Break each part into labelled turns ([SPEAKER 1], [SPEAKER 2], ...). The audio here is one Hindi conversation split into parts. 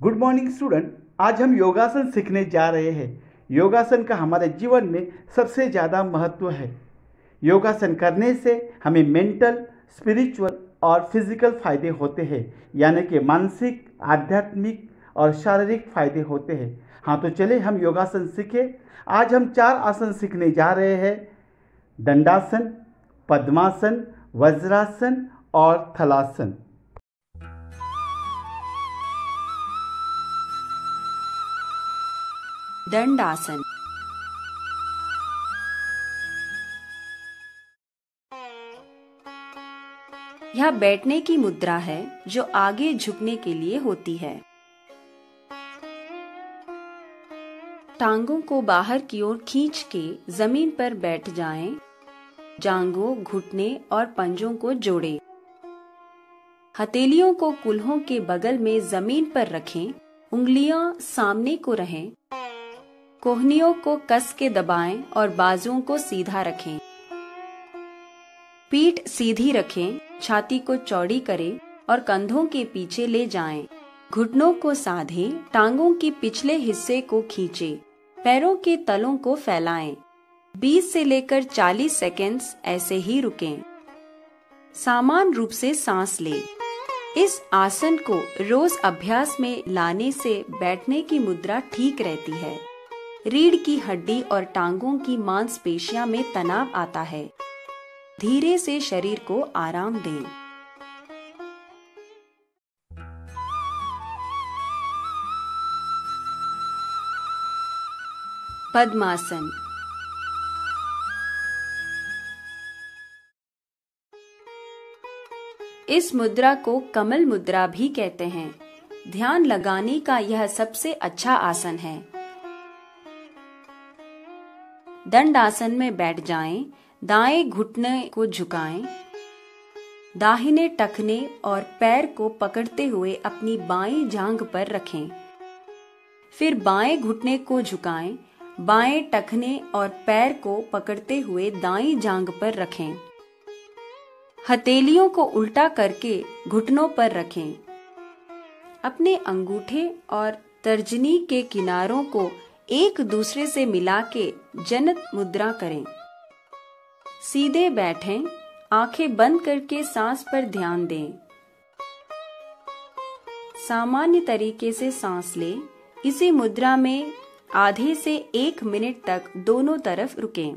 [SPEAKER 1] Good morning student. आज हम योगासन सीखने जा रहे हैं। योगासन का हमारे जीवन में सबसे ज़्यादा महत्व है। योगासन करने से हमें मेंटल, स्पिरिचुअल और फिजिकल फायदे होते हैं, यानी कि मानसिक, आध्यात्मिक और शारीरिक फायदे होते हैं। हाँ, तो चले हम योगासन सीखें। आज हम 4 आसन सीखने जा रहे हैं: दंडासन, पद्मासन, वज्रासन और थलासन।
[SPEAKER 2] दंडासन। यह बैठने की मुद्रा है जो आगे झुकने के लिए होती है। टांगों को बाहर की ओर खींच के जमीन पर बैठ जाएं। जांघों, घुटने और पंजों को जोड़ें। हथेलियों को कूल्हों के बगल में जमीन पर रखें। उंगलियां सामने को रहें। कोहनियों को कस के दबाएं और बाजुओं को सीधा रखें। पीठ सीधी रखें, छाती को चौड़ी करें और कंधों के पीछे ले जाएं। घुटनों को साधें, टांगों के पिछले हिस्से को खींचें, पैरों के तलों को फैलाएं। 20 से लेकर 40 सेकंड्स ऐसे ही रुकें। समान रूप से सांस लें। इस आसन को रोज अभ्यास में लाने से बैठने की मुद्रा ठीक रहती है। रीढ़ की हड्डी और टांगों की मांसपेशियों में तनाव आता है। धीरे से शरीर को आराम दें। पद्मासन। इस मुद्रा को कमल मुद्रा भी कहते हैं। ध्यान लगाने का यह सबसे अच्छा आसन है। दंडासन में बैठ जाएं। दाएं घुटने को झुकाएं। दाहिने टखने और पैर को पकड़ते हुए अपनी बाएं जांघ पर रखें। फिर बाएं घुटने को झुकाएं। बाएं टखने और पैर को पकड़ते हुए दाईं जांघ पर रखें। हथेलियों को उल्टा करके घुटनों पर रखें। अपने अंगूठे और तर्जनी के किनारों को एक दूसरे से मिला के जनत मुद्रा करें। सीधे बैठें, आंखें बंद करके सांस पर ध्यान दें। सामान्य तरीके से सांस लें। इसी मुद्रा में आधे से 1 मिनट तक दोनों तरफ रुकें।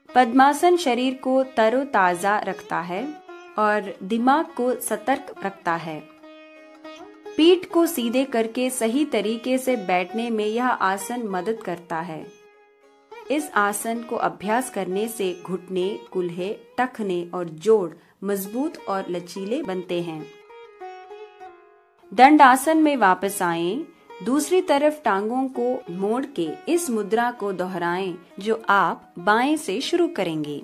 [SPEAKER 2] पद्मासन शरीर को तरोताजा रखता है और दिमाग को सतर्क रखता है। पीठ को सीधे करके सही तरीके से बैठने में यह आसन मदद करता है। इस आसन को अभ्यास करने से घुटने, कूल्हे, टखने और जोड़ मजबूत और लचीले बनते हैं। दंडासन में वापस आएं। दूसरी तरफ टांगों को मोड़ के इस मुद्रा को दोहराएं जो आप बाएं से शुरू करेंगे।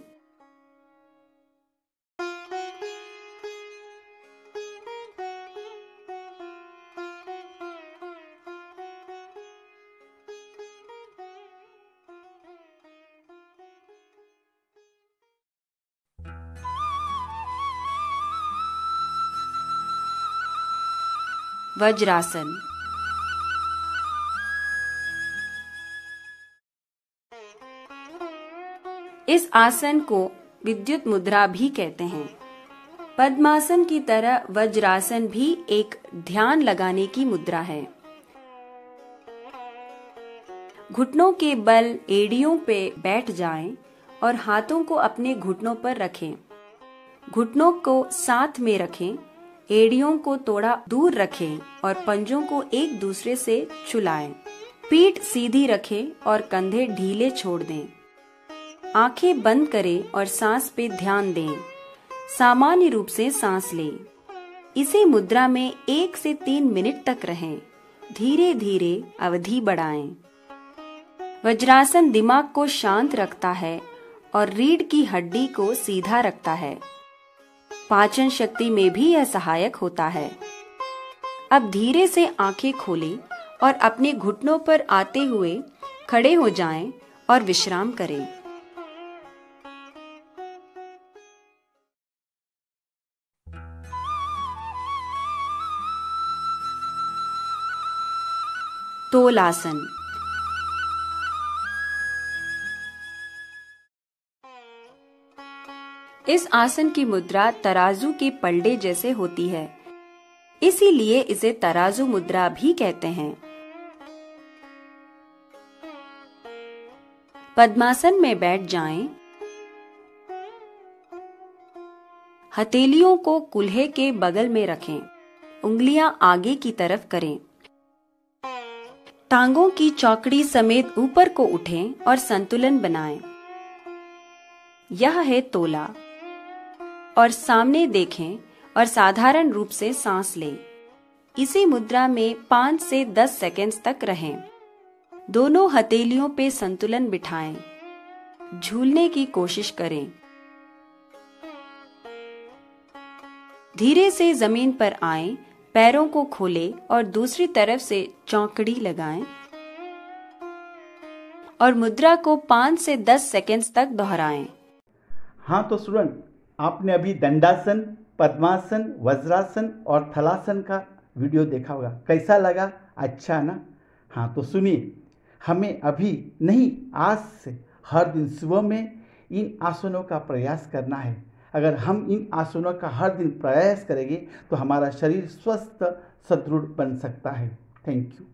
[SPEAKER 2] वज्रासन। इस आसन को विद्युत मुद्रा भी कहते हैं। पद्मासन की तरह वज्रासन भी एक ध्यान लगाने की मुद्रा है। घुटनों के बल एड़ियों पे बैठ जाएं और हाथों को अपने घुटनों पर रखें। घुटनों को साथ में रखें, एड़ियों को थोड़ा दूर रखें और पंजों को एक दूसरे से छुलाएं। पीठ सीधी रखें और कंधे ढीले छोड़ दें। आंखें बंद करें और सांस पे ध्यान दें। सामान्य रूप से सांस लें। इसी मुद्रा में 1 से 3 मिनट तक रहें। धीरे धीरे अवधि बढ़ाएं। वज्रासन दिमाग को शांत रखता है और रीढ़ की हड्डी को सीधा रखता है। पाचन शक्ति में भी यह सहायक होता है। अब धीरे से आंखें खोलें और अपने घुटनों पर आते हुए खड़े हो जाएं और विश्राम करें। तोलासन। इस आसन की मुद्रा तराजू के पलड़े जैसे होती है, इसीलिए इसे तराजू मुद्रा भी कहते हैं। पद्मासन में बैठ जाएं। हथेलियों को कूल्हे के बगल में रखें, उंगलियां आगे की तरफ करें। टांगों की चौकड़ी समेत ऊपर को उठें और संतुलन बनाएं। यह है तोला। और सामने देखें और साधारण रूप से सांस लें। इसी मुद्रा में 5 से 10 सेकंड्स तक रहें। दोनों हथेलियों पे संतुलन बिठाएं। झूलने की कोशिश करें। धीरे से जमीन पर आएं, पैरों को खोलें और दूसरी तरफ से चौकड़ी लगाएं और मुद्रा को 5 से 10 सेकंड्स तक दोहराएं।
[SPEAKER 1] हाँ तो स्टूडेंट, आपने अभी दंडासन, पद्मासन, वज्रासन और थलासन का वीडियो देखा होगा। कैसा लगा? अच्छा ना? हाँ तो सुनिए, हमें अभी नहीं, आज से हर दिन सुबह में इन आसनों का प्रयास करना है। अगर हम इन आसनों का हर दिन प्रयास करेंगे तो हमारा शरीर स्वस्थ, सुदृढ़ बन सकता है। Thank you.